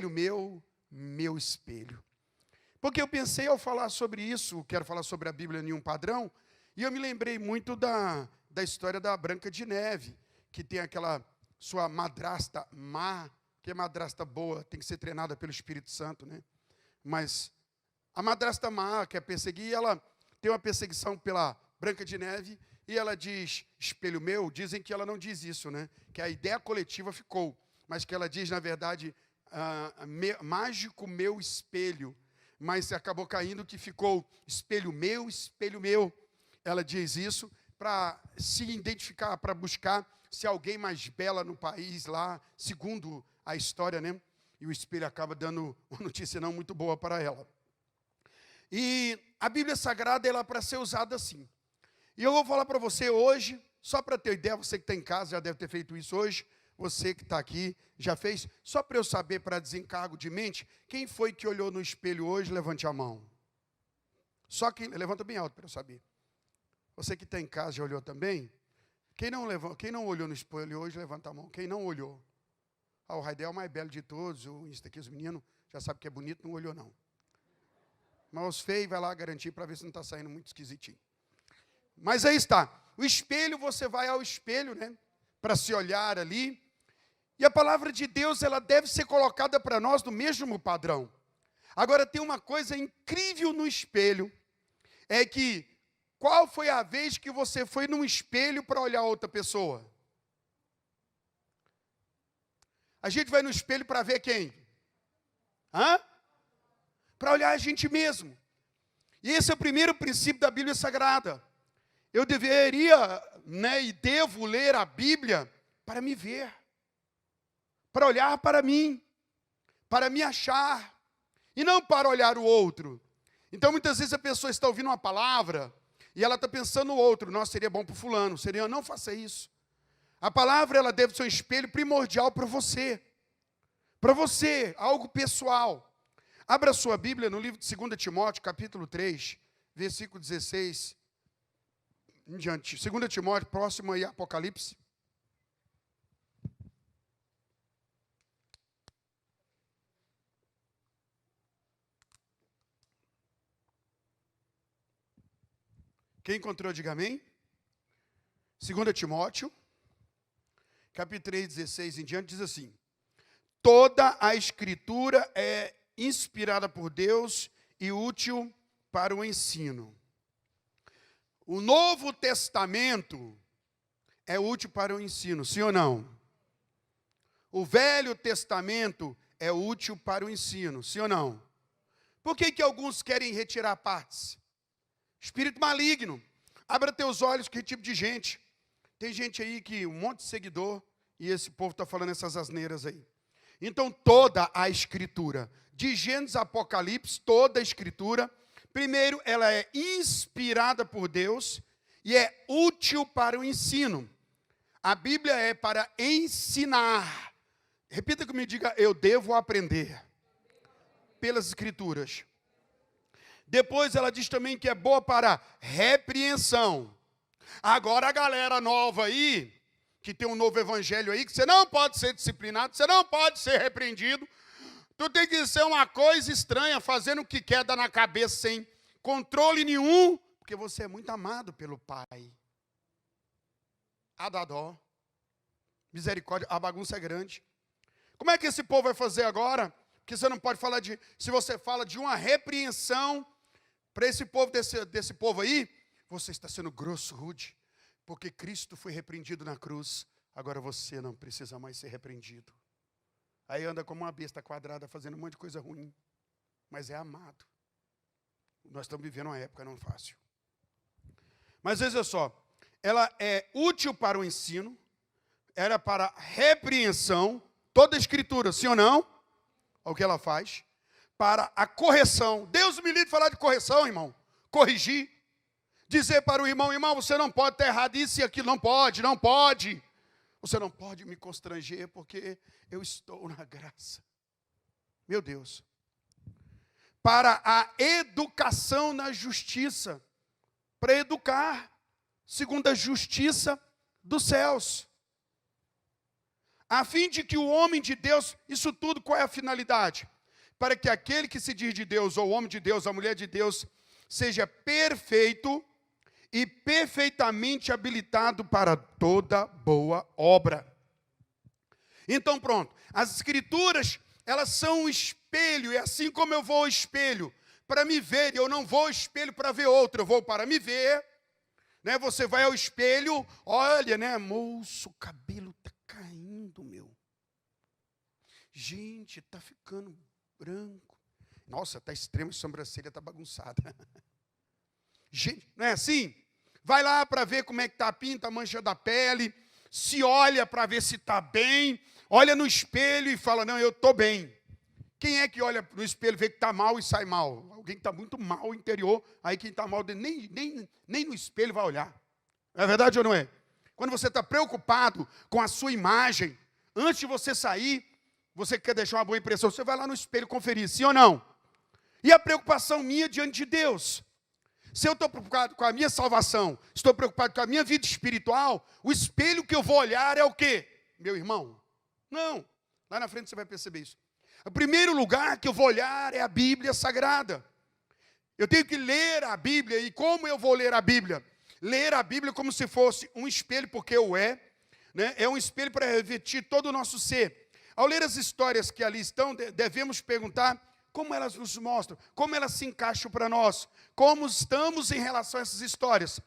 espelho meu espelho. Porque eu pensei ao falar sobre isso, quero falar sobre a Bíblia em um padrão, e eu me lembrei muito da história da Branca de Neve, que tem aquela sua madrasta má, que é madrasta boa, tem que ser treinada pelo Espírito Santo, né? Mas a madrasta má, que é perseguir, ela tem uma perseguição pela Branca de Neve, e ela diz, espelho meu, dizem que ela não diz isso, né? Que a ideia coletiva ficou, mas que ela diz, na verdade, mágico meu espelho, mas acabou caindo que ficou espelho meu. Ela diz isso para se identificar, para buscar se alguém mais bela no país lá, segundo a história, né? E o espelho acaba dando uma notícia não muito boa para ela. E a Bíblia Sagrada, ela é para ser usada assim. E eu vou falar para você hoje, só para ter ideia, você que está em casa já deve ter feito isso hoje, você que está aqui já fez, só para eu saber, para desencargo de mente, quem foi que olhou no espelho hoje, levante a mão. Só quem, levanta bem alto para eu saber. Você que está em casa já olhou também? Quem não olhou no espelho hoje, levanta a mão. Quem não olhou? O Raidel é o mais belo de todos, os meninos já sabem que é bonito, não olhou não. Mas os feios vai lá garantir para ver se não está saindo muito esquisitinho. Mas aí está, o espelho, você vai ao espelho, né, para se olhar ali, e a palavra de Deus, ela deve ser colocada para nós no mesmo padrão. Agora, tem uma coisa incrível no espelho, é que, qual foi a vez que você foi num espelho para olhar outra pessoa? A gente vai no espelho para ver quem? Para olhar a gente mesmo. E esse é o primeiro princípio da Bíblia Sagrada. Eu deveria, né, e devo ler a Bíblia para me ver, para olhar para mim, para me achar, e não para olhar o outro. Então, muitas vezes a pessoa está ouvindo uma palavra, e ela está pensando no outro, nossa, seria bom para o fulano, não faça isso. A palavra, ela deve ser um espelho primordial para você, algo pessoal. Abra sua Bíblia no livro de 2 Timóteo, capítulo 3, versículo 16, em diante. 2 Timóteo, próximo aí, Apocalipse. Quem encontrou, diga amém. 2 Timóteo, capítulo 3, 16 em diante, diz assim: toda a Escritura é inspirada por Deus e útil para o ensino. O Novo Testamento é útil para o ensino, sim ou não? O Velho Testamento é útil para o ensino, sim ou não? Por que alguns querem retirar partes? Espírito maligno. Abra teus olhos, que tipo de gente. Tem gente aí que um monte de seguidor e esse povo está falando essas asneiras aí. Então, toda a Escritura, de Gênesis a Apocalipse, toda a Escritura, primeiro, ela é inspirada por Deus e é útil para o ensino. A Bíblia é para ensinar. Repita comigo, diga, eu devo aprender pelas Escrituras. Depois ela diz também que é boa para repreensão. Agora a galera nova aí, que tem um novo evangelho aí, que você não pode ser disciplinado, você não pode ser repreendido, tu tem que ser uma coisa estranha, fazendo o que quer, dar na cabeça sem controle nenhum, porque você é muito amado pelo Pai. Dá dó. Misericórdia, a bagunça é grande. Como é que esse povo vai fazer agora? Porque você não pode falar se você fala de uma repreensão para esse povo, desse povo aí, você está sendo grosso, rude, porque Cristo foi repreendido na cruz, agora você não precisa mais ser repreendido. Aí anda como uma besta quadrada, fazendo um monte de coisa ruim, mas é amado. Nós estamos vivendo uma época não fácil. Mas veja só, ela é útil para o ensino, era para repreensão, toda a Escritura, sim ou não? É o que ela faz. Para a correção. Deus me livre de falar de correção, irmão. Corrigir. Dizer para o irmão, você não pode estar errado, isso e aquilo, não pode. Você não pode me constranger, porque eu estou na graça. Meu Deus. Para a educação na justiça. Para educar, segundo a justiça dos céus. a fim de que o homem de Deus, isso tudo, qual é a finalidade? Para que aquele que se diz de Deus, ou o homem de Deus, a mulher de Deus, seja perfeito e perfeitamente habilitado para toda boa obra. Então pronto, as escrituras, elas são um espelho, e assim como eu vou ao espelho para me ver, eu não vou ao espelho para ver outro, eu vou para me ver, né? Você vai ao espelho, olha, né, moço, o cabelo está caindo, meu. Gente, está ficando branco. Nossa, está extremo, a sobrancelha está bagunçada. Gente, não é assim? Vai lá para ver como é que está a pinta, a mancha da pele, se olha para ver se está bem, olha no espelho e fala, não, eu estou bem. Quem é que olha no espelho, vê que está mal e sai mal? Alguém que está muito mal interior, aí quem está mal, nem no espelho vai olhar. É verdade ou não é? Quando você está preocupado com a sua imagem, antes de você sair, você quer deixar uma boa impressão, você vai lá no espelho conferir, sim ou não? E a preocupação minha diante de Deus? Se eu estou preocupado com a minha salvação, estou preocupado com a minha vida espiritual, o espelho que eu vou olhar é o quê? Meu irmão? Não. Lá na frente você vai perceber isso. O primeiro lugar que eu vou olhar é a Bíblia Sagrada. Eu tenho que ler a Bíblia. E como eu vou ler a Bíblia? Ler a Bíblia como se fosse um espelho, porque o é, né? É um espelho para refletir todo o nosso ser. Ao ler as histórias que ali estão, devemos perguntar como elas nos mostram, como elas se encaixam para nós, como estamos em relação a essas histórias.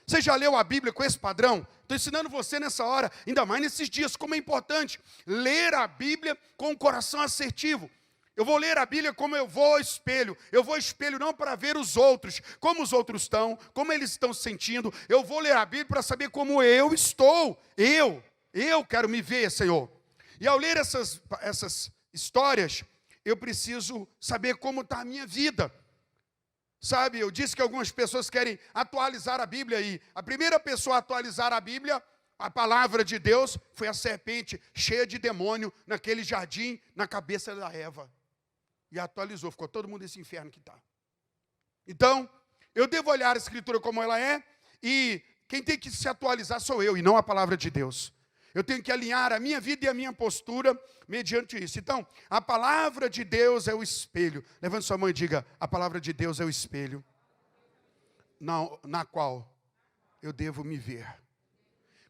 Você já leu a Bíblia com esse padrão? Estou ensinando você nessa hora, ainda mais nesses dias, como é importante ler a Bíblia com o coração assertivo. Eu vou ler a Bíblia como eu vou ao espelho. Eu vou ao espelho não para ver os outros, como os outros estão, como eles estão se sentindo. Eu vou ler a Bíblia para saber como eu estou. Eu quero me ver, Senhor. E ao ler essas histórias, eu preciso saber como está a minha vida. Sabe, eu disse que algumas pessoas querem atualizar a Bíblia e a primeira pessoa a atualizar a Bíblia, a palavra de Deus, foi a serpente cheia de demônio naquele jardim, na cabeça da Eva. E atualizou, ficou todo mundo nesse inferno que está. Então, eu devo olhar a Escritura como ela é e quem tem que se atualizar sou eu e não a palavra de Deus. Eu tenho que alinhar a minha vida e a minha postura mediante isso. Então, a palavra de Deus é o espelho. Levante sua mão e diga, a palavra de Deus é o espelho na qual eu devo me ver.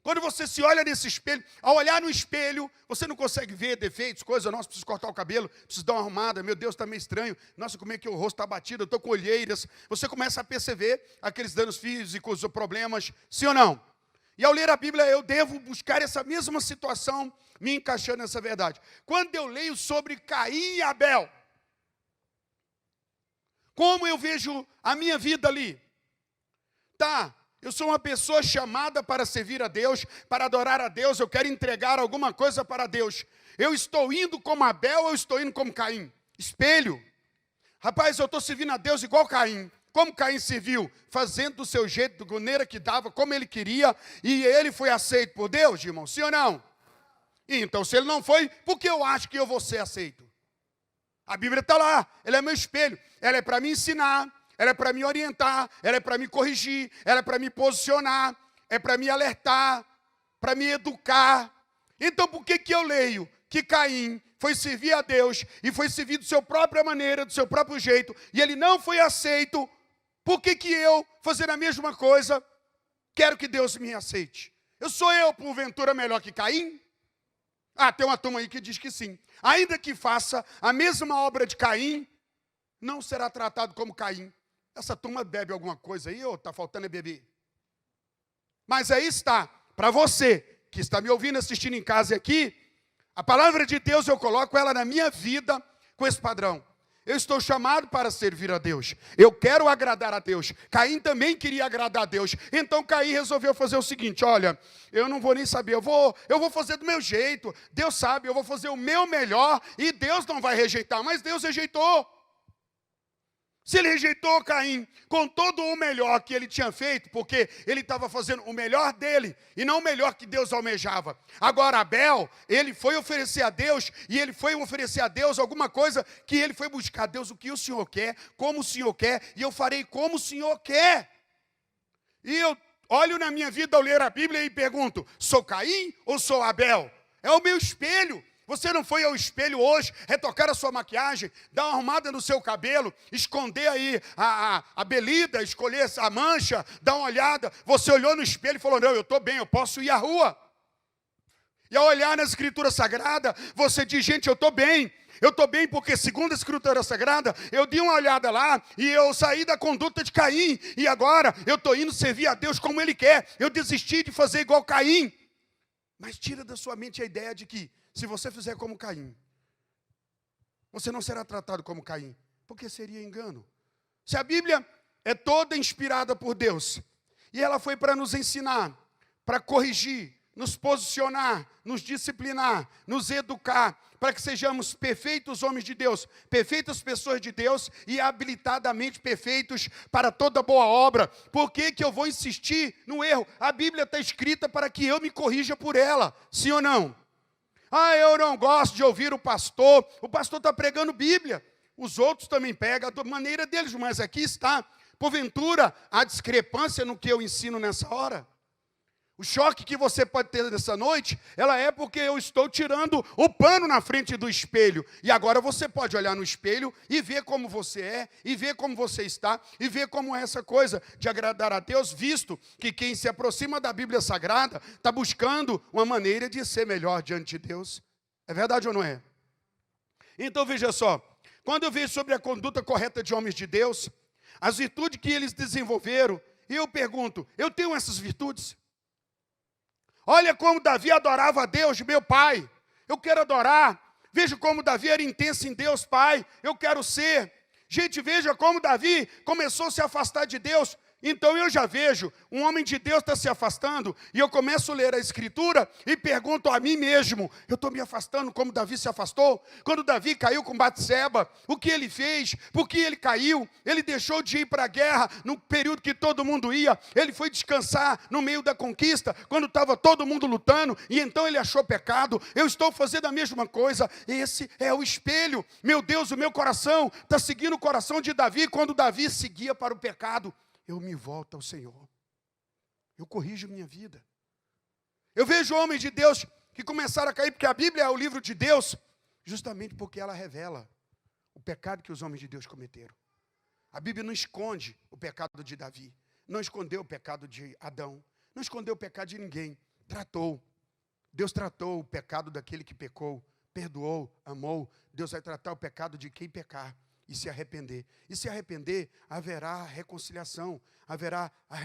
Quando você se olha nesse espelho, ao olhar no espelho, você não consegue ver defeitos, coisas, nossa, preciso cortar o cabelo, preciso dar uma arrumada, meu Deus, está meio estranho, nossa, como é que o rosto está batido, eu estou com olheiras. Você começa a perceber aqueles danos físicos ou problemas, sim ou não? E ao ler a Bíblia, eu devo buscar essa mesma situação, me encaixando nessa verdade. Quando eu leio sobre Caim e Abel, como eu vejo a minha vida ali? Tá, eu sou uma pessoa chamada para servir a Deus, para adorar a Deus, eu quero entregar alguma coisa para Deus. Eu estou indo como Abel ou eu estou indo como Caim? Espelho. Rapaz, eu estou servindo a Deus igual Caim. Como Caim serviu? Fazendo do seu jeito, da maneira que dava, como ele queria, e ele foi aceito por Deus, irmão? Sim ou não? Então, se ele não foi, por que eu acho que eu vou ser aceito? A Bíblia está lá, ela é meu espelho, ela é para me ensinar, ela é para me orientar, ela é para me corrigir, ela é para me posicionar, é para me alertar, para me educar. Então, por que eu leio que Caim foi servir a Deus e foi servir da sua própria maneira, do seu próprio jeito, e ele não foi aceito? Por que eu, fazendo a mesma coisa, quero que Deus me aceite? Sou eu, porventura, melhor que Caim? Ah, tem uma turma aí que diz que sim. Ainda que faça a mesma obra de Caim, não será tratado como Caim. Essa turma bebe alguma coisa aí ou está faltando é beber? Mas aí está, para você que está me ouvindo, assistindo em casa aqui, a palavra de Deus eu coloco ela na minha vida com esse padrão. Eu estou chamado para servir a Deus. Eu quero agradar a Deus. Caim também queria agradar a Deus. Então Caim resolveu fazer o seguinte, olha, eu não vou nem saber, eu vou fazer do meu jeito. Deus sabe, eu vou fazer o meu melhor e Deus não vai rejeitar. Mas Deus rejeitou. Se ele rejeitou Caim com todo o melhor que ele tinha feito, porque ele estava fazendo o melhor dele e não o melhor que Deus almejava. Agora Abel, ele foi oferecer a Deus e ele foi oferecer a Deus alguma coisa que ele foi buscar. Deus, o que o Senhor quer, como o Senhor quer, e eu farei como o Senhor quer. E eu olho na minha vida ao ler a Bíblia e pergunto, sou Caim ou sou Abel? é o meu espelho. Você não foi ao espelho hoje, retocar a sua maquiagem, dar uma arrumada no seu cabelo, esconder aí a belida, escolher a mancha, dar uma olhada. Você olhou no espelho e falou, não, eu estou bem, eu posso ir à rua. E ao olhar na Escritura Sagrada, você diz, gente, eu estou bem. Eu estou bem porque, segundo a Escritura Sagrada, eu dei uma olhada lá e eu saí da conduta de Caim. E agora eu estou indo servir a Deus como Ele quer. Eu desisti de fazer igual Caim. Mas tira da sua mente a ideia de que, se você fizer como Caim, você não será tratado como Caim, porque seria engano. Se a Bíblia é toda inspirada por Deus, e ela foi para nos ensinar, para corrigir, nos posicionar, nos disciplinar, nos educar, para que sejamos perfeitos homens de Deus, perfeitas pessoas de Deus e habilitadamente perfeitos para toda boa obra. Por que eu vou insistir no erro? A Bíblia está escrita para que eu me corrija por ela, sim ou não? Ah, eu não gosto de ouvir o pastor está pregando Bíblia. Os outros também pegam da maneira deles, mas aqui está, porventura, a discrepância no que eu ensino nessa hora. O choque que você pode ter nessa noite, ela é porque eu estou tirando o pano na frente do espelho. E agora você pode olhar no espelho e ver como você é, e ver como você está, e ver como é essa coisa de agradar a Deus, visto que quem se aproxima da Bíblia Sagrada está buscando uma maneira de ser melhor diante de Deus. É verdade ou não é? Então veja só, quando eu vejo sobre a conduta correta de homens de Deus, as virtudes que eles desenvolveram, e eu pergunto, eu tenho essas virtudes? Olha como Davi adorava a Deus, meu pai. Eu quero adorar. Veja como Davi era intenso em Deus, pai. Eu quero ser. Gente, veja como Davi começou a se afastar de Deus. Então eu já vejo, um homem de Deus está se afastando, e eu começo a ler a Escritura e pergunto a mim mesmo, eu estou me afastando como Davi se afastou? Quando Davi caiu com Batseba, o que ele fez? Por que ele caiu? Ele deixou de ir para a guerra no período que todo mundo ia, ele foi descansar no meio da conquista, quando estava todo mundo lutando, e então ele achou pecado. Eu estou fazendo a mesma coisa, esse é o espelho. Meu Deus, o meu coração está seguindo o coração de Davi, quando Davi seguia para o pecado. Eu me volto ao Senhor. Eu corrijo minha vida. Eu vejo homens de Deus que começaram a cair, porque a Bíblia é o livro de Deus, justamente porque ela revela o pecado que os homens de Deus cometeram. A Bíblia não esconde o pecado de Davi, não escondeu o pecado de Adão, não escondeu o pecado de ninguém. Tratou. Deus tratou o pecado daquele que pecou, perdoou, amou. Deus vai tratar o pecado de quem pecar e se arrepender. E se arrepender, haverá reconciliação, haverá a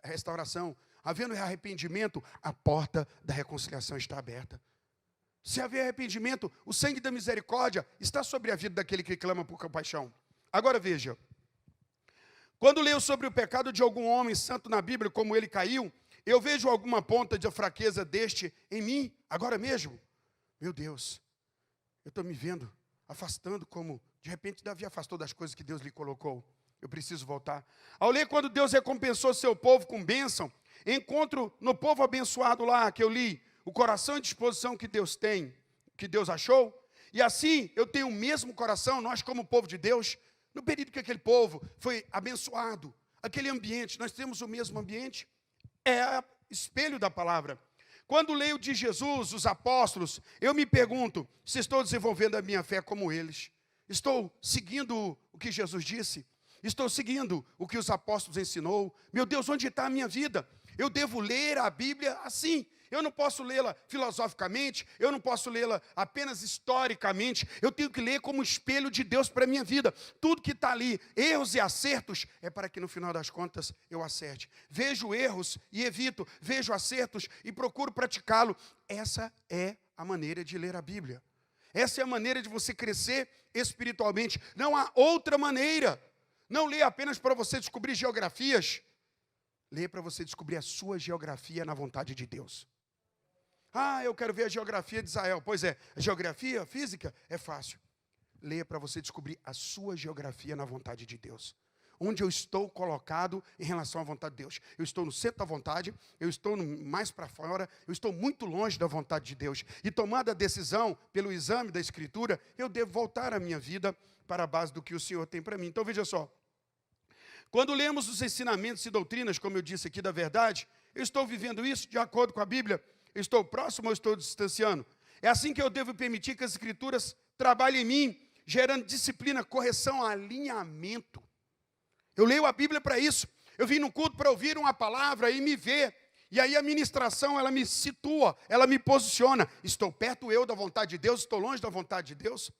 restauração. Havendo arrependimento, a porta da reconciliação está aberta. Se haver arrependimento, o sangue da misericórdia está sobre a vida daquele que clama por compaixão. Agora veja, quando leio sobre o pecado de algum homem santo na Bíblia, como ele caiu, eu vejo alguma ponta de fraqueza deste em mim, agora mesmo. Meu Deus, eu estou me vendo afastando como, de repente, Davi afastou das coisas que Deus lhe colocou. Eu preciso voltar. Ao ler quando Deus recompensou seu povo com bênção, encontro no povo abençoado lá, que eu li, o coração e disposição que Deus tem, que Deus achou. E assim, eu tenho o mesmo coração, nós como povo de Deus, no período que aquele povo foi abençoado, aquele ambiente, nós temos o mesmo ambiente, é espelho da palavra. Quando leio de Jesus, os apóstolos, eu me pergunto se estou desenvolvendo a minha fé como eles. Estou seguindo o que Jesus disse? Estou seguindo o que os apóstolos ensinou? Meu Deus, onde está a minha vida? Eu devo ler a Bíblia assim. Eu não posso lê-la filosoficamente, eu não posso lê-la apenas historicamente, eu tenho que ler como espelho de Deus para a minha vida. Tudo que está ali, erros e acertos, é para que no final das contas eu acerte. Vejo erros e evito, vejo acertos e procuro praticá-lo. Essa é a maneira de ler a Bíblia. Essa é a maneira de você crescer espiritualmente. Não há outra maneira. Não lê apenas para você descobrir geografias. Lê para você descobrir a sua geografia na vontade de Deus. Ah, eu quero ver a geografia de Israel. Pois é, a geografia física é fácil. Leia para você descobrir a sua geografia na vontade de Deus. Onde eu estou colocado em relação à vontade de Deus. Eu estou no centro da vontade, eu estou mais para fora, eu estou muito longe da vontade de Deus. E tomada a decisão pelo exame da Escritura, eu devo voltar a minha vida para a base do que o Senhor tem para mim. Então veja só. Quando lemos os ensinamentos e doutrinas, como eu disse aqui, da verdade, eu estou vivendo isso de acordo com a Bíblia. Eu estou próximo ou estou distanciando? É assim que eu devo permitir que as Escrituras trabalhem em mim, gerando disciplina, correção, alinhamento. Eu leio a Bíblia para isso. Eu vim no culto para ouvir uma palavra e me ver. E aí a ministração, ela me situa, ela me posiciona. Estou perto eu da vontade de Deus, estou longe da vontade de Deus.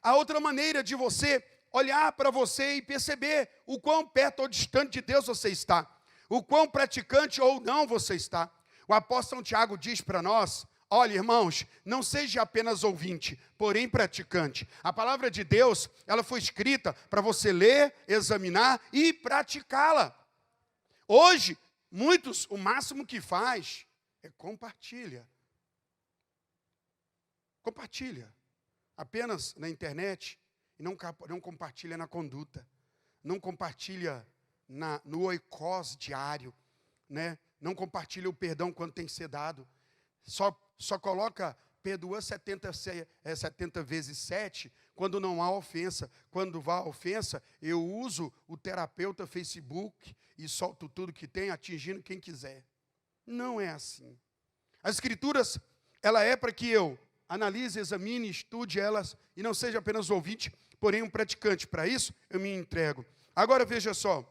A outra maneira de você olhar para você e perceber o quão perto ou distante de Deus você está. O quão praticante ou não você está. O apóstolo Tiago diz para nós, olha, irmãos, não seja apenas ouvinte, porém praticante. A palavra de Deus, ela foi escrita para você ler, examinar e praticá-la. Hoje, muitos, o máximo que faz é compartilha. Compartilha. Apenas na internet e não compartilha na conduta. Não compartilha no oikos diário, né? Não compartilha o perdão quando tem que ser dado. Só coloca perdoa 70 vezes 7 quando não há ofensa. Quando há ofensa, eu uso o terapeuta Facebook e solto tudo que tem, atingindo quem quiser. Não é assim. As Escrituras, ela é para que eu analise, examine, estude elas e não seja apenas ouvinte, porém um praticante. Para isso, eu me entrego. Agora, veja só.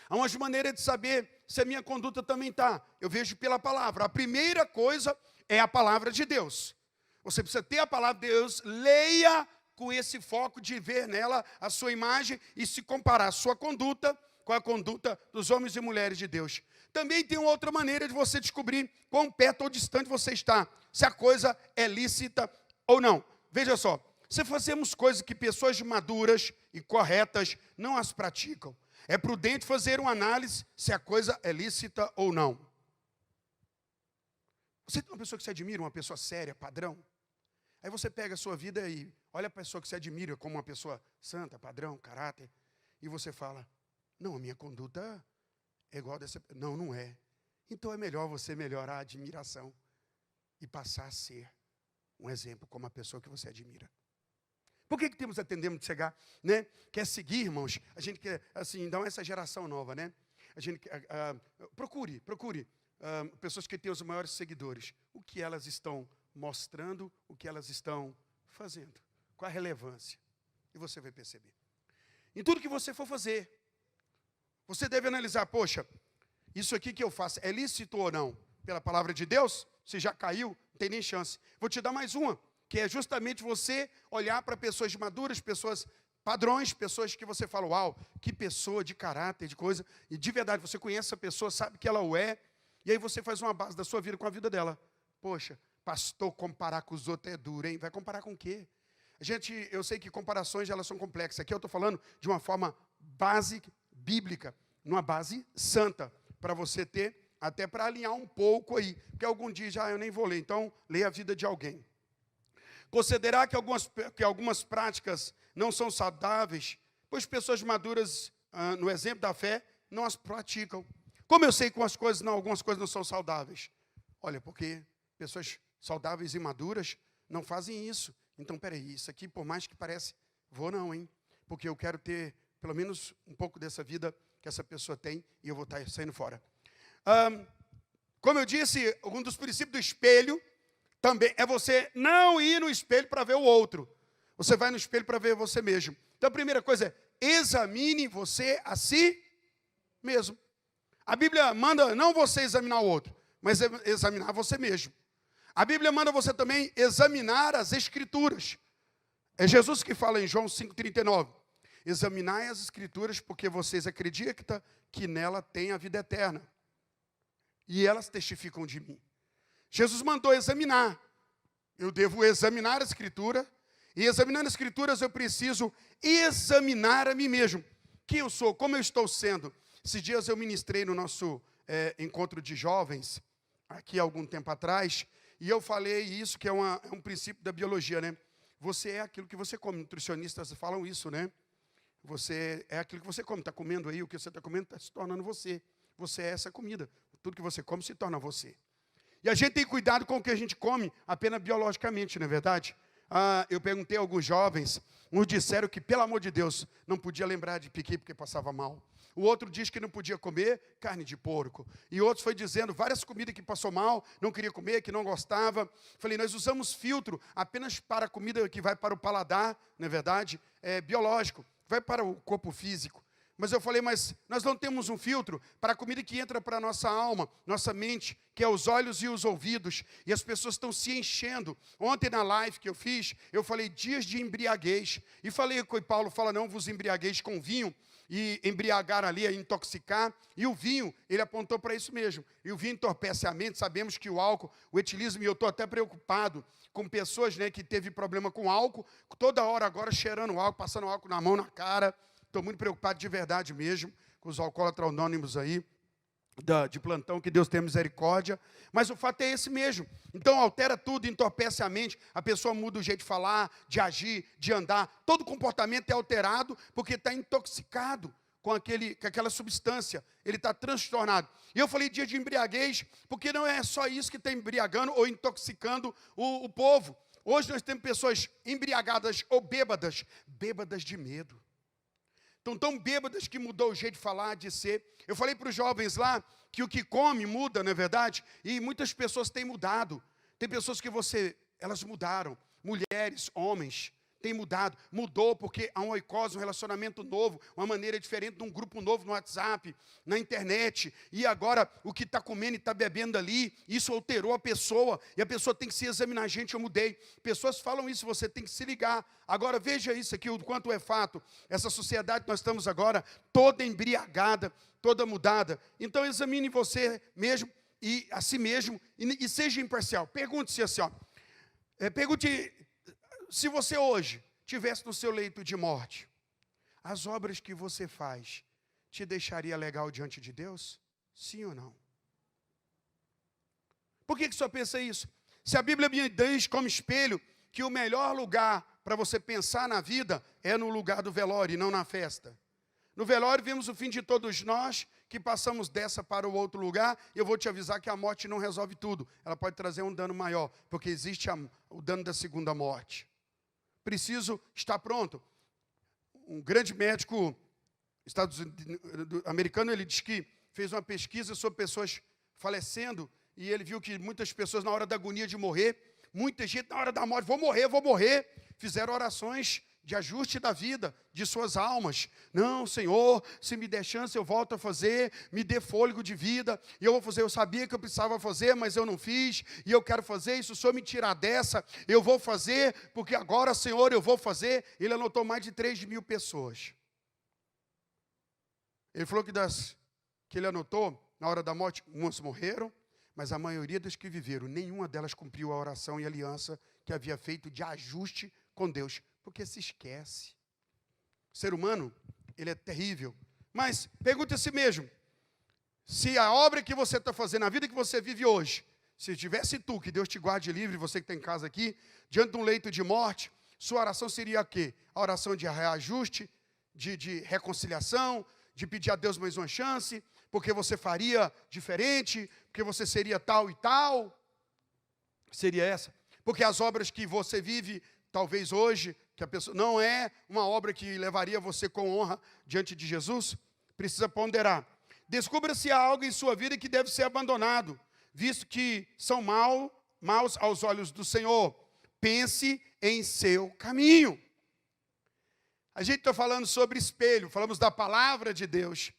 Há uma maneira de saber se a minha conduta também está. Eu vejo pela palavra. A primeira coisa é a palavra de Deus. Você precisa ter a palavra de Deus, leia com esse foco de ver nela a sua imagem e se comparar a sua conduta com a conduta dos homens e mulheres de Deus. Também tem uma outra maneira de você descobrir quão perto ou distante você está, se a coisa é lícita ou não. Veja só, se fazemos coisas que pessoas maduras e corretas não as praticam, é prudente fazer uma análise se a coisa é lícita ou não. Você tem uma pessoa que se admira, uma pessoa séria, padrão? Aí você pega a sua vida e olha a pessoa que se admira como uma pessoa santa, padrão, caráter, e você fala, não, a minha conduta é igual dessa. Não, não é. Então é melhor você melhorar a admiração e passar a ser um exemplo como a pessoa que você admira. Por que temos a tendência de chegar, né? Quer seguir, irmãos? A gente quer, assim, dar essa geração nova, né? A gente procure pessoas que têm os maiores seguidores. O que elas estão mostrando, o que elas estão fazendo. Qual a relevância? E você vai perceber. Em tudo que você for fazer, você deve analisar, poxa, isso aqui que eu faço é lícito ou não? Pela palavra de Deus, se já caiu, não tem nem chance. Vou te dar mais uma, que é justamente você olhar para pessoas maduras, pessoas padrões, pessoas que você fala, uau, que pessoa de caráter, de coisa, e de verdade, você conhece essa pessoa, sabe que ela o é, e aí você faz uma base da sua vida com a vida dela. Poxa, pastor, comparar com os outros é duro, hein? Vai comparar com o quê? Eu sei que comparações, elas são complexas. Aqui eu estou falando de uma forma básica, bíblica, numa base santa, para você ter, até para alinhar um pouco aí, porque algum dia já eu nem vou ler, então leia a vida de alguém. Considerar que algumas práticas não são saudáveis, pois pessoas maduras, no exemplo da fé, não as praticam. Como eu sei que algumas coisas não são saudáveis? Olha, porque pessoas saudáveis e maduras não fazem isso. Então, peraí, isso aqui, por mais que pareça, vou não, hein? Porque eu quero ter, pelo menos, um pouco dessa vida que essa pessoa tem e eu vou estar saindo fora. Como eu disse, um dos princípios do espelho também é você não ir no espelho para ver o outro. Você vai no espelho para ver você mesmo. Então, a primeira coisa é, examine você a si mesmo. A Bíblia manda não você examinar o outro, mas examinar você mesmo. A Bíblia manda você também examinar as Escrituras. É Jesus que fala em João 5,39. Examinai as Escrituras porque vocês acreditam que nela tem a vida eterna. E elas testificam de mim. Jesus mandou examinar. Eu devo examinar a Escritura. E examinando as Escrituras eu preciso examinar a mim mesmo. Quem eu sou, como eu estou sendo. Esses dias eu ministrei no nosso encontro de jovens, aqui há algum tempo atrás, e eu falei isso, que é um princípio da biologia, né? Você é aquilo que você come. Nutricionistas falam isso, né? Você é aquilo que você come. Está comendo aí, o que você está comendo está se tornando você. Você é essa comida. Tudo que você come se torna você. E a gente tem cuidado com o que a gente come, apenas biologicamente, não é verdade? Eu perguntei a alguns jovens, uns disseram que, pelo amor de Deus, não podia lembrar de piqui porque passava mal. O outro diz que não podia comer carne de porco. E outros foi dizendo várias comidas que passou mal, não queria comer, que não gostava. Falei, nós usamos filtro apenas para a comida que vai para o paladar, não é verdade? É biológico, vai para o corpo físico. Mas eu falei, mas nós não temos um filtro para a comida que entra para a nossa alma, nossa mente, que é os olhos e os ouvidos. E as pessoas estão se enchendo. Ontem na live que eu fiz, eu falei dias de embriaguez. E falei que Paulo fala, não vos embriagueis com vinho. E embriagar ali é intoxicar. E o vinho, ele apontou para isso mesmo. E o vinho entorpece a mente. Sabemos que o álcool, o etilismo, e eu estou até preocupado com pessoas, né, que teve problema com álcool, toda hora agora cheirando álcool, passando álcool na mão, na cara. Estou muito preocupado de verdade mesmo, com os alcoólatras anônimos aí, de plantão, que Deus tenha misericórdia. Mas o fato é esse mesmo. Então altera tudo, entorpece a mente, a pessoa muda o jeito de falar, de agir, de andar. Todo comportamento é alterado porque está intoxicado com aquela substância. Ele está transtornado. E eu falei dia de embriaguez, porque não é só isso que está embriagando ou intoxicando o povo. Hoje nós temos pessoas embriagadas ou bêbadas de medo. Estão tão bêbadas que mudou o jeito de falar, de ser. Eu falei para os jovens lá que o que come muda, não é verdade? E muitas pessoas têm mudado. Tem pessoas que elas mudaram. Mulheres, homens, têm mudado. Mudou porque há um oikose, um relacionamento novo, uma maneira diferente, de um grupo novo no WhatsApp, na internet. E agora o que está comendo e está bebendo ali, isso alterou a pessoa. E a pessoa tem que se examinar. Gente, eu mudei. Pessoas falam isso, você tem que se ligar. Agora veja isso aqui, o quanto é fato. Essa sociedade que nós estamos agora, toda embriagada, toda mudada. Então examine você mesmo e a si mesmo e seja imparcial. Pergunte-se assim, pergunte se você hoje estivesse no seu leito de morte, as obras que você faz te deixaria legal diante de Deus? Sim ou não? Por que só pensa isso? Se a Bíblia me diz como espelho que o melhor lugar para você pensar na vida é no lugar do velório e não na festa. No velório vemos o fim de todos nós que passamos dessa para o outro lugar. E eu vou te avisar que a morte não resolve tudo. Ela pode trazer um dano maior, porque existe o dano da segunda morte. Preciso estar pronto. Um grande médico americano, ele diz que fez uma pesquisa sobre pessoas falecendo, e ele viu que muitas pessoas, na hora da agonia de morrer, muita gente na hora da morte, vou morrer, fizeram orações de ajuste da vida, de suas almas. Não, Senhor, se me der chance, eu volto a fazer, me dê fôlego de vida, e eu vou fazer. Eu sabia que eu precisava fazer, mas eu não fiz, e eu quero fazer. Se o Senhor me tirar dessa, eu vou fazer, porque agora, Senhor, eu vou fazer. Ele anotou mais de 3.000 pessoas. Ele falou que ele anotou, na hora da morte, umas morreram, mas a maioria das que viveram, nenhuma delas cumpriu a oração e a aliança que havia feito de ajuste com Deus, porque se esquece. O ser humano, ele é terrível. Mas pergunte a si mesmo, se a obra que você está fazendo, a vida que você vive hoje, se tivesse tu, que Deus te guarde livre, você que está em casa aqui, diante de um leito de morte, sua oração seria a quê? A oração de reajuste, de reconciliação, de pedir a Deus mais uma chance, porque você faria diferente, porque você seria tal e tal. Seria essa. Porque as obras que você vive, talvez hoje, que a pessoa não é uma obra que levaria você com honra diante de Jesus, precisa ponderar. Descubra se há algo em sua vida que deve ser abandonado, visto que são maus aos olhos do Senhor. Pense em seu caminho. A gente está falando sobre espelho, falamos da palavra de Deus.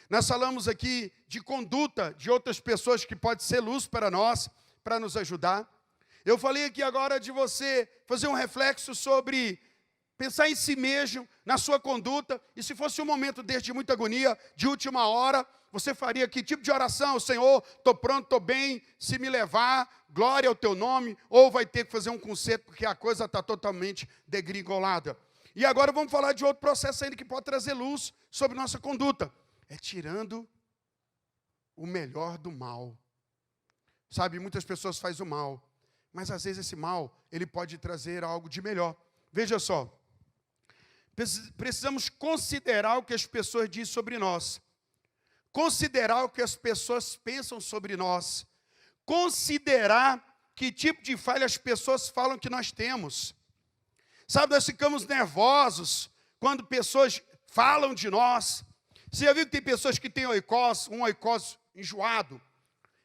Nós falamos aqui de conduta de outras pessoas que pode ser luz para nós, para nos ajudar. Eu falei aqui agora de você fazer um reflexo sobre pensar em si mesmo, na sua conduta, e se fosse um momento desse de muita agonia, de última hora, você faria que tipo de oração? Senhor, estou pronto, estou bem, se me levar, glória ao teu nome, ou vai ter que fazer um conserto, porque a coisa está totalmente degringolada. E agora vamos falar de outro processo ainda que pode trazer luz sobre nossa conduta. É tirando o melhor do mal. Sabe, muitas pessoas fazem o mal, mas às vezes esse mal, ele pode trazer algo de melhor. Veja só, precisamos considerar o que as pessoas dizem sobre nós. Considerar o que as pessoas pensam sobre nós. Considerar que tipo de falha as pessoas falam que nós temos. Sabe, nós ficamos nervosos quando pessoas falam de nós. Você já viu que tem pessoas que têm oikos, um oikos enjoado?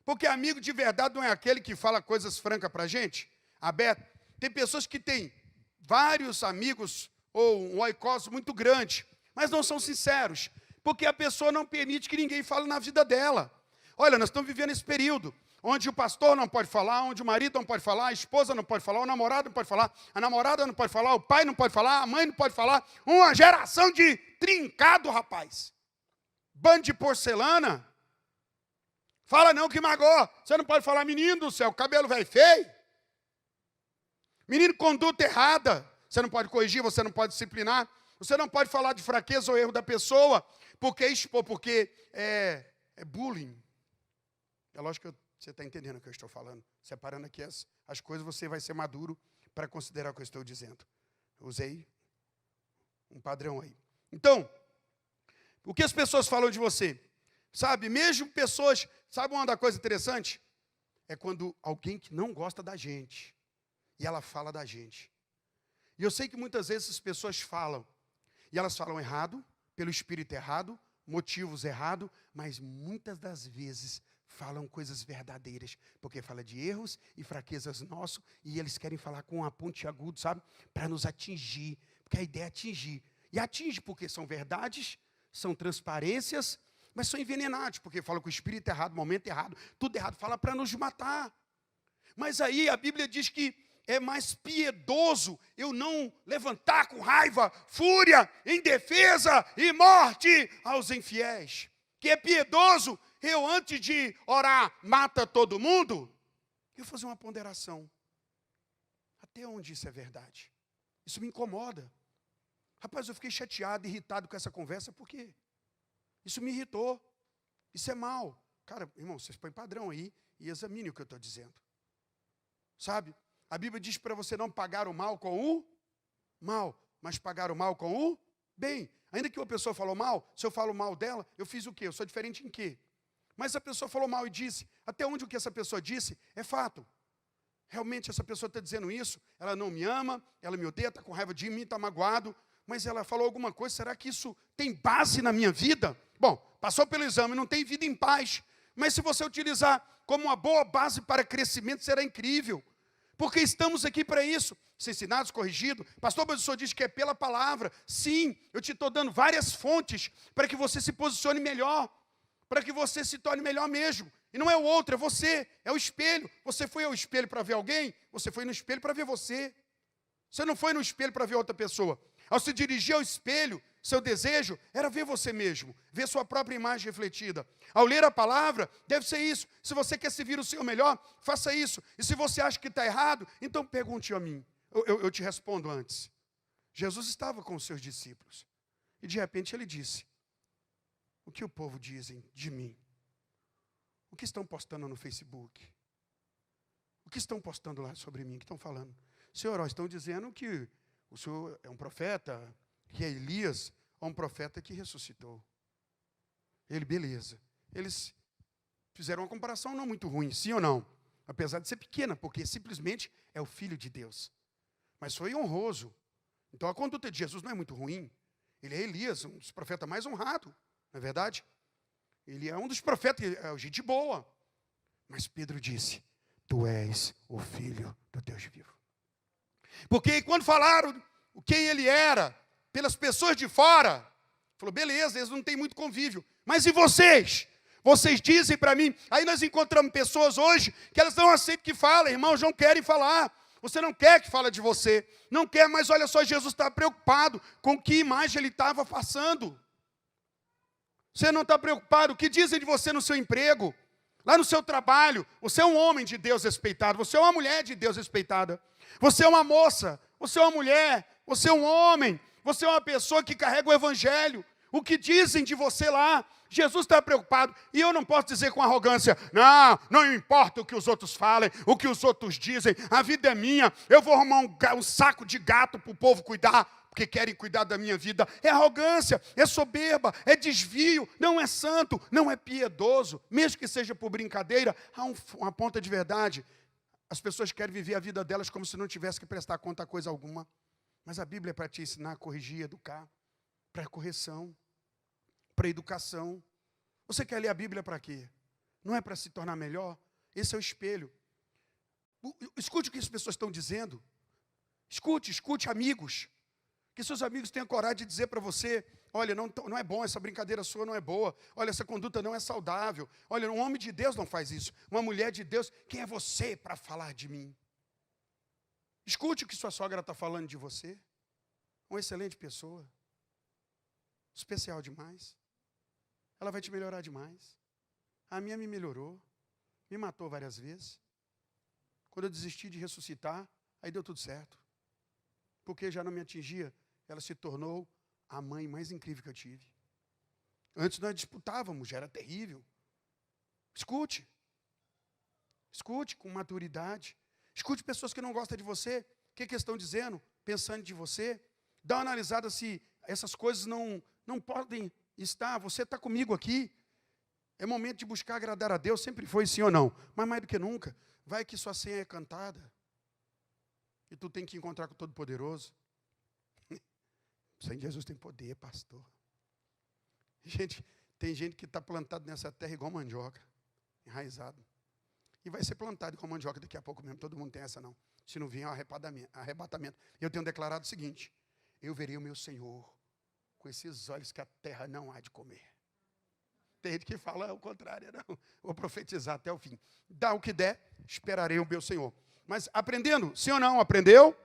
Porque amigo de verdade não é aquele que fala coisas francas para a gente, aberto. Tem pessoas que têm vários amigos ou um oikos muito grande, mas não são sinceros, porque a pessoa não permite que ninguém fale na vida dela. Olha, nós estamos vivendo esse período onde o pastor não pode falar, onde o marido não pode falar, a esposa não pode falar, o namorado não pode falar, a namorada não pode falar, o pai não pode falar, a mãe não pode falar. Uma geração de trincado, rapaz. Bando de porcelana. Fala não que magoa. Você não pode falar, menino do céu, cabelo velho feio. Menino, conduta errada. Você não pode corrigir, você não pode disciplinar. Você não pode falar de fraqueza ou erro da pessoa, porque é bullying. É lógico que você está entendendo o que eu estou falando. Separando aqui as coisas, você vai ser maduro para considerar o que eu estou dizendo. Eu usei um padrão aí. Então, o que as pessoas falam de você? Sabe, mesmo pessoas... Sabe uma coisa interessante? É quando alguém que não gosta da gente, e ela fala da gente. E eu sei que muitas vezes as pessoas falam, e elas falam errado, pelo espírito errado, motivos errados, mas muitas das vezes falam coisas verdadeiras, porque fala de erros e fraquezas nossos, e eles querem falar com um pontiagudo, sabe? Para nos atingir, porque a ideia é atingir. E atinge porque são verdades, são transparências, mas são envenenados, porque falam com o espírito errado, momento errado, tudo errado, fala para nos matar. Mas aí a Bíblia diz que é mais piedoso eu não levantar com raiva, fúria, indefesa e morte aos infiéis. Que é piedoso eu, antes de orar, mata todo mundo, eu fazer uma ponderação. Até onde isso é verdade? Isso me incomoda. Rapaz, eu fiquei chateado, irritado com essa conversa, por quê? Isso me irritou. Isso é mal. Cara, irmão, vocês põem padrão aí e examine o que eu estou dizendo. Sabe? A Bíblia diz para você não pagar o mal com o mal, mas pagar o mal com o bem. Ainda que uma pessoa falou mal, se eu falo mal dela, eu fiz o quê? Eu sou diferente em quê? Mas a pessoa falou mal e disse, até onde o que essa pessoa disse é fato. Realmente essa pessoa está dizendo isso, ela não me ama, ela me odeia, está com raiva de mim, está magoado, mas ela falou alguma coisa, será que isso tem base na minha vida? Bom, passou pelo exame, não tem vida em paz, mas se você utilizar como uma boa base para crescimento, será incrível, porque estamos aqui para isso, ser ensinados, corrigidos. Pastor Benção diz que é pela palavra. Sim, eu te estou dando várias fontes para que você se posicione melhor, para que você se torne melhor mesmo. E não é o outro, é você, é o espelho. Você foi ao espelho para ver alguém, você foi no espelho para ver você. Você não foi no espelho para ver outra pessoa. Ao se dirigir ao espelho, seu desejo era ver você mesmo, ver sua própria imagem refletida. Ao ler a palavra, deve ser isso. Se você quer se vir o seu melhor, faça isso. E se você acha que está errado, então pergunte a mim. Eu te respondo antes. Jesus estava com os seus discípulos. E de repente ele disse, o que o povo dizem de mim? O que estão postando no Facebook? O que estão postando lá sobre mim? O que estão falando? Senhor, estão dizendo que o senhor é um profeta, que é Elias, ou um profeta que ressuscitou. Ele, beleza. Eles fizeram uma comparação não muito ruim, sim ou não? Apesar de ser pequena, porque simplesmente é o Filho de Deus. Mas foi honroso. Então a conduta de Jesus não é muito ruim. Ele é Elias, um dos profetas mais honrados, não é verdade? Ele é um dos profetas, é gente boa. Mas Pedro disse, tu és o Filho do Deus vivo. Porque quando falaram quem ele era, pelas pessoas de fora, falou, beleza, eles não têm muito convívio. Mas e vocês? Vocês dizem para mim, aí nós encontramos pessoas hoje, que elas não aceitam que falem, irmãos, não querem falar. Você não quer que fale de você. Não quer, mas olha só, Jesus está preocupado com que imagem ele estava passando. Você não está preocupado, o que dizem de você no seu emprego, lá no seu trabalho. Você é um homem de Deus respeitado, você é uma mulher de Deus respeitada. Você é uma moça, você é uma mulher, você é um homem, você é uma pessoa que carrega o evangelho. O que dizem de você lá? Jesus está preocupado. E eu não posso dizer com arrogância, não importa o que os outros falem, o que os outros dizem, a vida é minha, eu vou arrumar um saco de gato para o povo cuidar, porque querem cuidar da minha vida. É arrogância, é soberba, é desvio, não é santo, não é piedoso. Mesmo que seja por brincadeira, há uma ponta de verdade. As pessoas querem viver a vida delas como se não tivesse que prestar conta a coisa alguma. Mas a Bíblia é para te ensinar, corrigir, educar, para correção, para educação. Você quer ler a Bíblia para quê? Não é para se tornar melhor? Esse é o espelho. Escute o que as pessoas estão dizendo. Escute, amigos. Que seus amigos tenham coragem de dizer para você, olha, não é bom, essa brincadeira sua não é boa. Olha, essa conduta não é saudável. Olha, um homem de Deus não faz isso. Uma mulher de Deus, quem é você para falar de mim? Escute o que sua sogra está falando de você. Uma excelente pessoa. Especial demais. Ela vai te melhorar demais. A minha me melhorou. Me matou várias vezes. Quando eu desisti de ressuscitar, aí deu tudo certo. Porque já não me atingia, ela se tornou a mãe mais incrível que eu tive. Antes nós disputávamos, já era terrível. Escute. Escute com maturidade. Escute pessoas que não gostam de você. O que estão dizendo? Pensando de você. Dá uma analisada se essas coisas não podem estar. Você está comigo aqui. É momento de buscar agradar a Deus. Sempre foi sim ou não. Mas mais do que nunca. Vai que sua senha é cantada. E tu tem que encontrar com o Todo-Poderoso. O Senhor Jesus tem poder, pastor. Gente, tem gente que está plantado nessa terra igual mandioca. Enraizado. E vai ser plantado igual mandioca daqui a pouco mesmo. Todo mundo tem essa não. Se não vier arrebatamento. Eu tenho declarado o seguinte. Eu verei o meu Senhor com esses olhos que a terra não há de comer. Tem gente que fala o contrário, não. Vou profetizar até o fim. Dá o que der, esperarei o meu Senhor. Mas aprendendo, sim ou não, aprendeu?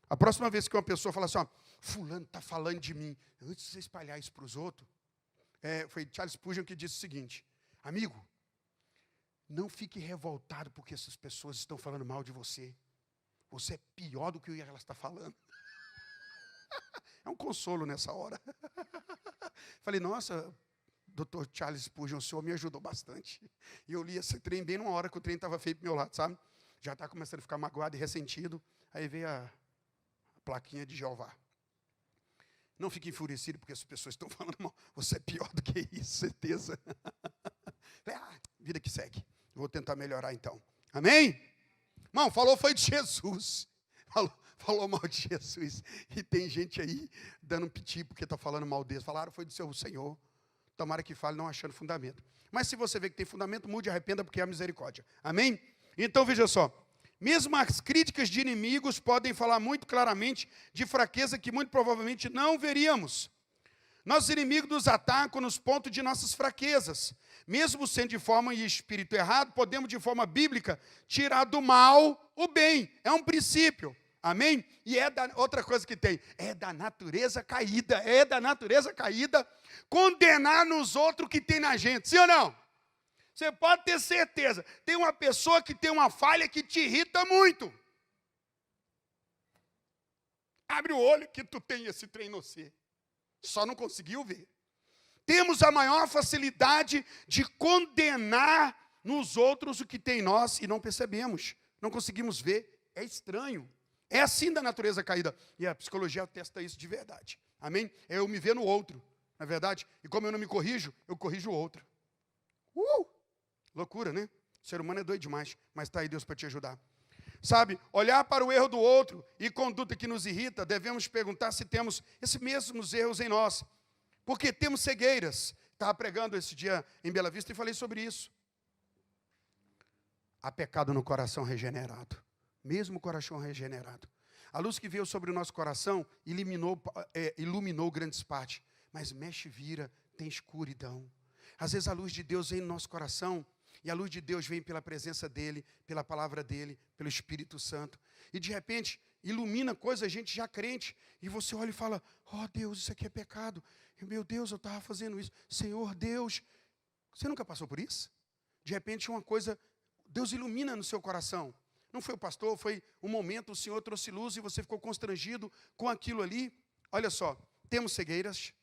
A próxima vez que uma pessoa fala assim, ó, fulano está falando de mim, antes de você espalhar isso para os outros, foi Charles Spurgeon que disse o seguinte, amigo, não fique revoltado porque essas pessoas estão falando mal de você. Você é pior do que elas estão falando. É um consolo nessa hora. Falei, nossa, Dr. Charles Spurgeon, o senhor me ajudou bastante. E eu li esse trem bem numa hora que o trem estava feio para o meu lado, sabe? Já está começando a ficar magoado e ressentido. Aí veio a plaquinha de Jeová. Não fique enfurecido porque as pessoas estão falando mal. Você é pior do que isso, certeza. Vida que segue. Vou tentar melhorar então. Amém? Irmão, falou foi de Jesus. Falou mal de Jesus. E tem gente aí dando um piti porque está falando mal dele. Falaram foi do seu Senhor. Tomara que fale não achando fundamento. Mas se você vê que tem fundamento, mude e arrependa porque é a misericórdia. Amém? Então veja só. Mesmo as críticas de inimigos podem falar muito claramente de fraqueza que muito provavelmente não veríamos. Nossos inimigos nos atacam nos pontos de nossas fraquezas. Mesmo sendo de forma e espírito errado, podemos de forma bíblica tirar do mal o bem. É um princípio. Amém? E outra coisa que tem, é da natureza caída, condenar nos outros que tem na gente, sim ou não? Você pode ter certeza, tem uma pessoa que tem uma falha que te irrita muito. Abre o olho que tu tem esse trem no você. Só não conseguiu ver. Temos a maior facilidade de condenar nos outros o que tem em nós e não percebemos, não conseguimos ver, é estranho. É assim da natureza caída. E a psicologia atesta isso de verdade. Amém? É eu me ver no outro, não é verdade? E como eu não me corrijo, eu corrijo o outro. Loucura, né? O ser humano é doido demais, mas está aí Deus para te ajudar. Sabe, olhar para o erro do outro e conduta que nos irrita, devemos perguntar se temos esses mesmos erros em nós. Porque temos cegueiras. Estava pregando esse dia em Bela Vista e falei sobre isso. Há pecado no coração regenerado. Mesmo o coração regenerado. A luz que veio sobre o nosso coração iluminou grandes partes. Mas mexe e vira, tem escuridão. Às vezes a luz de Deus vem no nosso coração. E a luz de Deus vem pela presença dEle, pela palavra dEle, pelo Espírito Santo. E de repente, ilumina coisa, a gente já crente. E você olha e fala, Deus, isso aqui é pecado. E, meu Deus, eu estava fazendo isso. Senhor, Deus. Você nunca passou por isso? De repente, uma coisa, Deus ilumina no seu coração. Não foi o pastor, foi um momento, o Senhor trouxe luz e você ficou constrangido com aquilo ali. Olha só, temos cegueiras,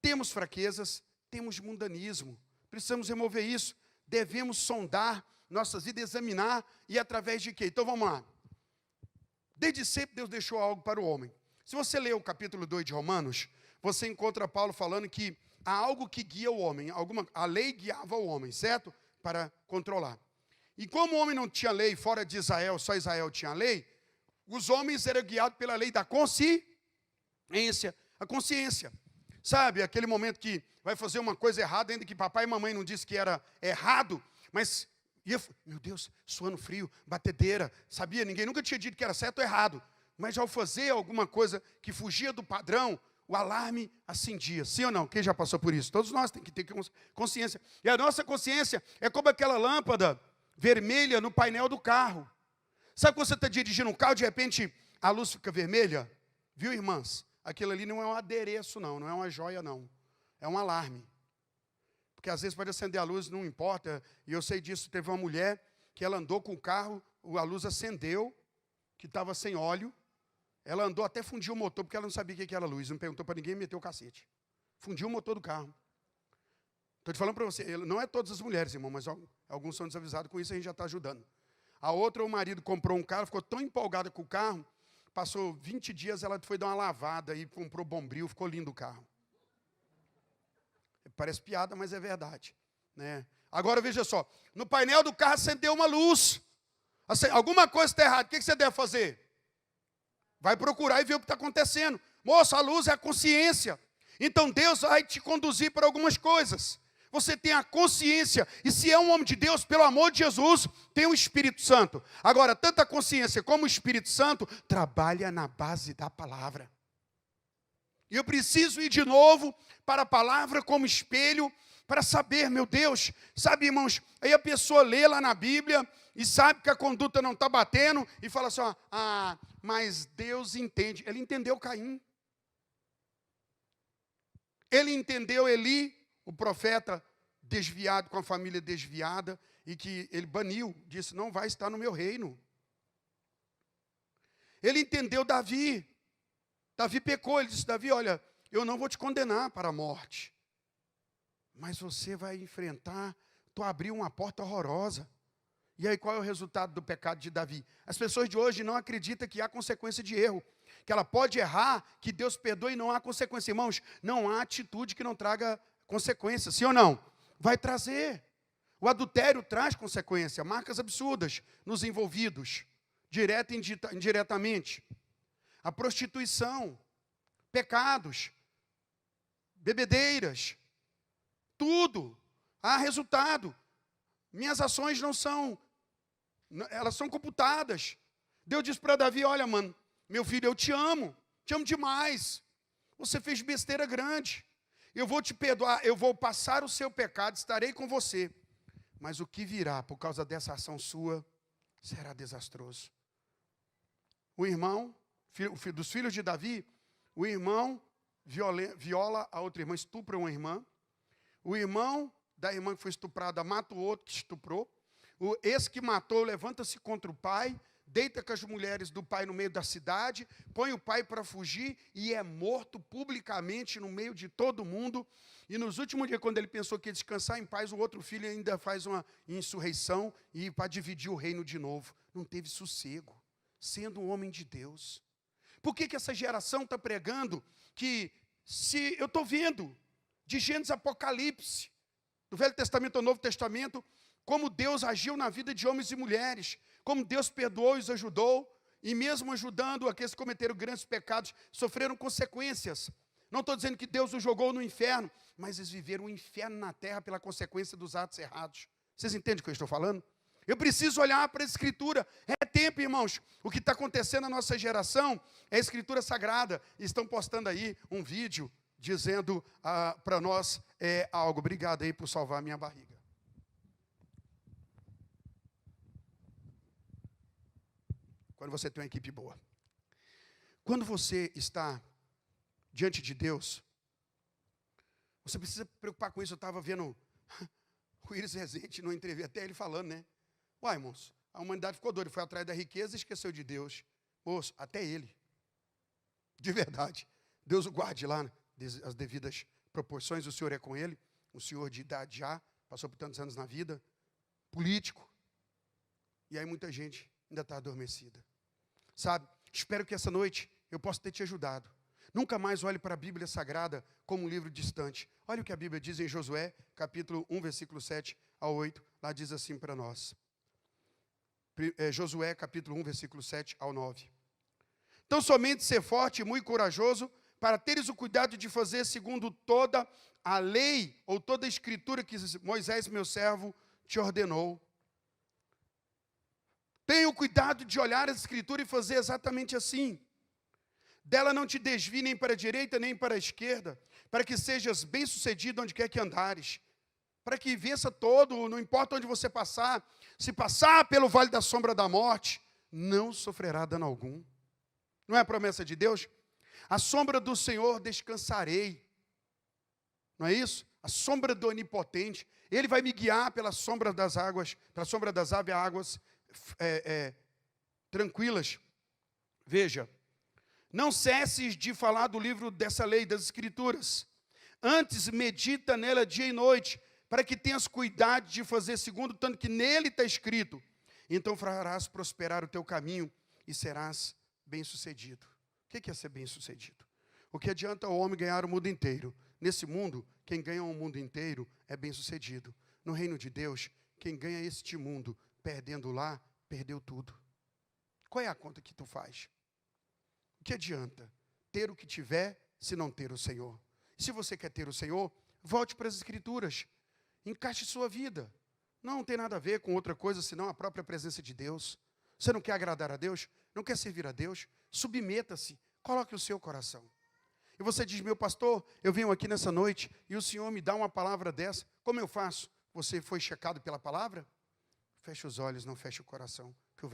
temos fraquezas, temos mundanismo. Precisamos remover isso. Devemos sondar nossas vidas, examinar, e através de quê? Então vamos lá. Desde sempre Deus deixou algo para o homem. Se você ler o capítulo 2 de Romanos, você encontra Paulo falando que há algo que guia o homem, a lei guiava o homem, certo? Para controlar. E como o homem não tinha lei, fora de Israel, só Israel tinha lei, os homens eram guiados pela lei da consciência, a consciência. Sabe, aquele momento que vai fazer uma coisa errada, ainda que papai e mamãe não disse que era errado, mas, meu Deus, suando frio, batedeira, sabia? Ninguém nunca tinha dito que era certo ou errado. Mas ao fazer alguma coisa que fugia do padrão, o alarme acendia. Sim ou não? Quem já passou por isso? Todos nós temos que ter consciência. E a nossa consciência é como aquela lâmpada vermelha no painel do carro. Sabe quando você está dirigindo um carro, de repente a luz fica vermelha? Viu, irmãs? Aquilo ali não é um adereço, não é uma joia, não. É um alarme. Porque às vezes pode acender a luz, não importa. E eu sei disso, teve uma mulher que ela andou com o carro, a luz acendeu, que estava sem óleo. Ela andou até fundir o motor, porque ela não sabia o que era luz. Não perguntou para ninguém e meteu o cacete. Fundiu o motor do carro. Estou te falando para você, não é todas as mulheres, irmão, mas alguns são desavisados com isso, a gente já está ajudando. A outra, o marido comprou um carro, ficou tão empolgada com o carro, passou 20 dias, ela foi dar uma lavada e comprou Bombril, ficou lindo o carro. Parece piada, mas é verdade. Né? Agora, veja só, no painel do carro acendeu uma luz. Alguma coisa está errada, o que você deve fazer? Vai procurar e ver o que está acontecendo. Moça, a luz é a consciência. Então Deus vai te conduzir para algumas coisas. Você tem a consciência, e se é um homem de Deus, pelo amor de Jesus, tem o Espírito Santo. Agora, tanto a consciência como o Espírito Santo trabalha na base da palavra. E eu preciso ir de novo para a palavra como espelho, para saber, meu Deus, sabe, irmãos, aí a pessoa lê lá na Bíblia e sabe que a conduta não está batendo e fala assim, mas Deus entende. Ele entendeu Caim. Ele entendeu Eli, o profeta desviado, com a família desviada, e que ele baniu, disse, não vai estar no meu reino. Ele entendeu Davi. Davi pecou, ele disse, Davi, olha, eu não vou te condenar para a morte, mas você vai enfrentar, tu abriu uma porta horrorosa. E aí qual é o resultado do pecado de Davi? As pessoas de hoje não acreditam que há consequência de erro, que ela pode errar, que Deus perdoe e não há consequência. Irmãos, não há atitude que não traga consequência, sim ou não? Vai trazer. O adultério traz consequência, marcas absurdas nos envolvidos, direta e indiretamente. A prostituição, pecados, bebedeiras, tudo. Há resultado. Minhas ações não são, elas são computadas. Deus disse para Davi, olha, mano, meu filho, eu te amo demais. Você fez besteira grande. Eu vou te perdoar, eu vou passar o seu pecado, estarei com você. Mas o que virá por causa dessa ação sua será desastroso. O irmão, dos filhos de Davi, o irmão viola a outra irmã, estupra uma irmã. O irmão da irmã que foi estuprada mata o outro que estuprou. Esse que matou levanta-se contra o pai, deita com as mulheres do pai no meio da cidade, põe o pai para fugir e é morto publicamente no meio de todo mundo. E nos últimos dias, quando ele pensou que ia descansar em paz, o outro filho ainda faz uma insurreição e para dividir o reino de novo. Não teve sossego, sendo um homem de Deus. Por que essa geração está pregando que, se eu estou vendo, de Gênesis Apocalipse, do Velho Testamento ao Novo Testamento, como Deus agiu na vida de homens e mulheres, como Deus perdoou e os ajudou, e mesmo ajudando aqueles que cometeram grandes pecados, sofreram consequências. Não estou dizendo que Deus os jogou no inferno, mas eles viveram o inferno na terra pela consequência dos atos errados. Vocês entendem o que eu estou falando? Eu preciso olhar para a Escritura. É tempo, irmãos. O que está acontecendo na nossa geração é a Escritura Sagrada. Estão postando aí um vídeo dizendo para nós algo. Obrigado aí por salvar a minha barriga. Quando você tem uma equipe boa. Quando você está diante de Deus, você precisa se preocupar com isso. Eu estava vendo o Iris Rezende numa entrevista, até ele falando, né? Uai, irmãos, a humanidade ficou doida, foi atrás da riqueza e esqueceu de Deus. Moço, até ele. De verdade. Deus o guarde lá, as devidas proporções, o Senhor é com ele, um senhor de idade já, passou por tantos anos na vida, político. E aí muita gente ainda está adormecida. Sabe, espero que essa noite eu possa ter te ajudado. Nunca mais olhe para a Bíblia Sagrada como um livro distante. Olha o que a Bíblia diz em Josué, capítulo 1, versículo 7 a 8. Lá diz assim para nós. Josué, capítulo 1, versículo 7 ao 9. Então somente ser forte e muito corajoso para teres o cuidado de fazer segundo toda a lei ou toda a escritura que Moisés, meu servo, te ordenou. Tenha o cuidado de olhar a escritura e fazer exatamente assim. Dela não te desvie nem para a direita nem para a esquerda, para que sejas bem-sucedido onde quer que andares, para que vença todo, não importa onde você passar, se passar pelo vale da sombra da morte, não sofrerá dano algum. Não é a promessa de Deus? A sombra do Senhor descansarei. Não é isso? A sombra do Onipotente. Ele vai me guiar pela sombra das águas, pela sombra das águas tranquilas. Veja, não cesses de falar do livro dessa lei, das Escrituras. Antes, medita nela dia e noite, para que tenhas cuidado de fazer segundo tanto que nele está escrito. Então farás prosperar o teu caminho e serás bem-sucedido. O que é ser bem-sucedido? O que adianta o homem ganhar o mundo inteiro? Nesse mundo, quem ganha o mundo inteiro é bem-sucedido. No reino de Deus, quem ganha este mundo, perdendo lá, perdeu tudo. Qual é a conta que tu faz? O que adianta ter o que tiver se não ter o Senhor? Se você quer ter o Senhor, volte para as Escrituras. Encaixe sua vida. Não tem nada a ver com outra coisa senão a própria presença de Deus. Você não quer agradar a Deus? Não quer servir a Deus? Submeta-se. Coloque o seu coração. E você diz, meu pastor, eu venho aqui nessa noite e o Senhor me dá uma palavra dessa. Como eu faço? Você foi checado pela palavra? Feche os olhos, não feche o coração, que o